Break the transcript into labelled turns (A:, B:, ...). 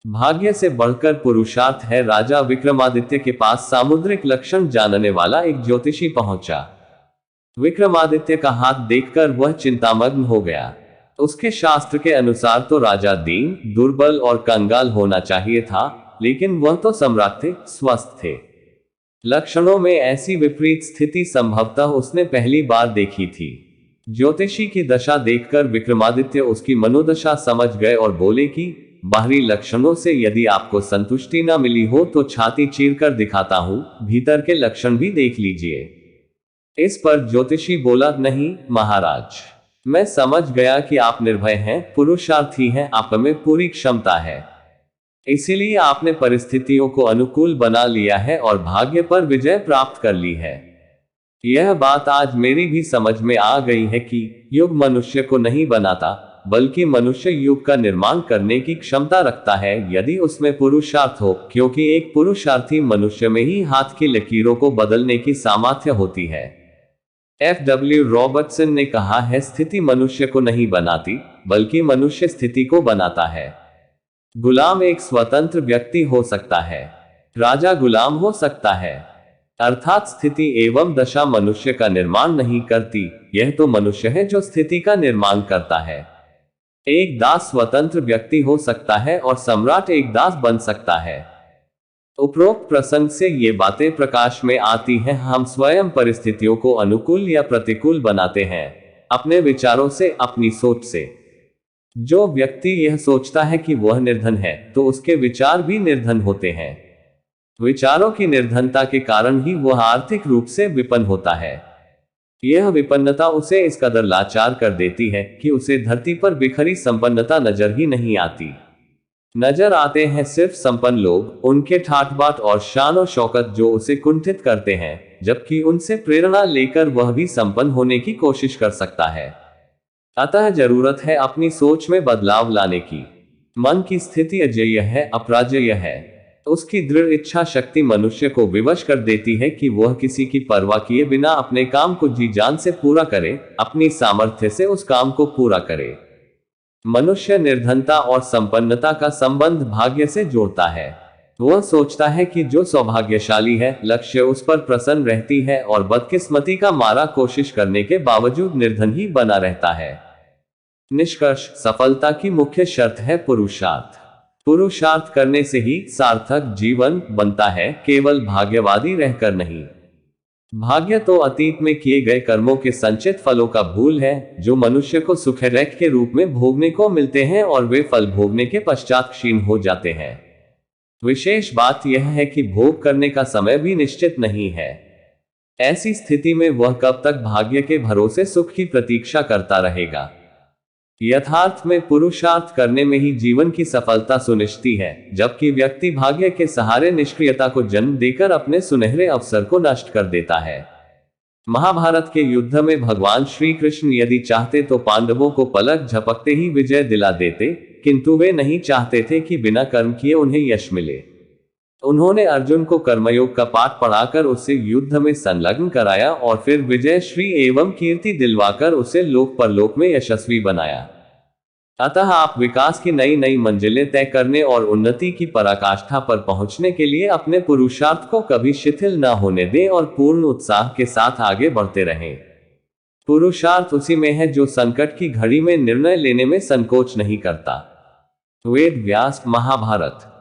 A: भाग्य से बढ़कर पुरुषार्थ है। राजा विक्रमादित्य के पास सामुद्रिक लक्षण जानने वाला एक ज्योतिषी पहुंचा। विक्रमादित्य का हाथ देखकर वह चिंतामग्न हो गया। उसके शास्त्र के अनुसार तो राजा दीन, दुर्बल और कंगाल होना चाहिए था, लेकिन वह तो सम्राट थे, स्वस्थ थे। लक्षणों में ऐसी विपरीत स्थिति संभवतः उसने पहली बार देखी थी। ज्योतिषी की दशा देखकर विक्रमादित्य उसकी मनोदशा समझ गए और बोले कि बाहरी लक्षणों से यदि आपको संतुष्टि न मिली हो तो छाती चीरकर दिखाता हूं, भीतर के लक्षण भी देख लीजिए। इस पर ज्योतिषी बोला, नहीं महाराज, मैं समझ गया कि आप निर्भय हैं, पुरुषार्थी हैं, आप में पूरी क्षमता है। इसीलिए आपने परिस्थितियों को अनुकूल बना लिया है और भाग्य पर विजय प्राप्त कर ली है। यह बात आज मेरी भी समझ में आ गई है कि युग मनुष्य को नहीं बनाता, बल्कि मनुष्य युग का निर्माण करने की क्षमता रखता है यदि उसमें पुरुषार्थ हो, क्योंकि एक पुरुषार्थी मनुष्य में ही हाथ की लकीरों को बदलने की सामर्थ्य होती है। F.W. रॉबर्टसन ने कहा है, स्थिति मनुष्य को नहीं बनाती, बल्कि मनुष्य स्थिति को बनाता है। गुलाम एक स्वतंत्र व्यक्ति हो सकता है, राजा गुलाम हो सकता है। अर्थात स्थिति एवं दशा मनुष्य का निर्माण नहीं करती, यह तो मनुष्य है जो स्थिति का निर्माण करता है। एक दास स्वतंत्र व्यक्ति हो सकता है और सम्राट एक दास बन सकता है। उपरोक्त प्रसंग से ये बातें प्रकाश में आती हैं। हम स्वयं परिस्थितियों को अनुकूल या प्रतिकूल बनाते हैं, अपने विचारों से, अपनी सोच से। जो व्यक्ति यह सोचता है कि वह निर्धन है, तो उसके विचार भी निर्धन होते हैं। विचारों की निर्धनता के कारण ही वह आर्थिक रूप से विपन्न होता है। यह विपन्नता उसे इस कदर लाचार कर देती है कि उसे धरती पर बिखरी संपन्नता नजर ही नहीं आती। नजर आते हैं सिर्फ संपन्न लोग, उनके ठाट बाट और शान और शौकत जो उसे कुंठित करते हैं, जबकि उनसे प्रेरणा लेकर वह भी संपन्न होने की कोशिश कर सकता है। अतः जरूरत है अपनी सोच में बदलाव लाने की। मन की स्थिति अजेय है, अपराजेय है। उसकी दृढ़ इच्छा शक्ति मनुष्य को विवश कर देती है कि वह किसी की परवाह किए बिना अपने काम को जी जान से पूरा करे, अपनी सामर्थ्य से उस काम को पूरा करे। मनुष्य निर्धनता और संपन्नता का संबंध भाग्य से जोड़ता है। वह सोचता है कि जो सौभाग्यशाली है, लक्ष्य उस पर प्रसन्न रहती है और बदकिस्मती का मारा कोशिश करने के बावजूद निर्धन ही बना रहता है। निष्कर्ष, सफलता की मुख्य शर्त है पुरुषार्थ। पुरुषार्थ करने से ही सार्थक जीवन बनता है, केवल भाग्यवादी रहकर नहीं। भाग्य तो अतीत में किए गए कर्मों के संचित फलों का भूल है, जो मनुष्य को सुखरेख के रूप में भोगने को मिलते हैं और वे फल भोगने के पश्चात क्षीण हो जाते हैं। विशेष बात यह है कि भोग करने का समय भी निश्चित नहीं है। ऐसी स्थिति में वह कब तक भाग्य के भरोसे सुख की प्रतीक्षा करता रहेगा। यथार्थ में पुरुषार्थ करने में ही जीवन की सफलता सुनिश्चित है, जबकि व्यक्ति भाग्य के सहारे निष्क्रियता को जन्म देकर अपने सुनहरे अवसर को नष्ट कर देता है। महाभारत के युद्ध में भगवान श्री कृष्ण यदि चाहते तो पांडवों को पलक झपकते ही विजय दिला देते, किंतु वे नहीं चाहते थे कि बिना कर्म किए उन्हें यश मिले। उन्होंने अर्जुन को कर्मयोग का पाठ पढ़ाकर उसे युद्ध में संलग्न कराया और फिर विजय श्री एवं कीर्ति दिलवाकर उसे लोक परलोक में यशस्वी बनाया। अतः आप विकास की नई नई मंजिलें तय करने और उन्नति की पराकाष्ठा पर पहुंचने के लिए अपने पुरुषार्थ को कभी शिथिल न होने दें और पूर्ण उत्साह के साथ आगे बढ़ते रहें। पुरुषार्थ उसी में है जो संकट की घड़ी में निर्णय लेने में संकोच नहीं करता। वेद व्यास, महाभारत।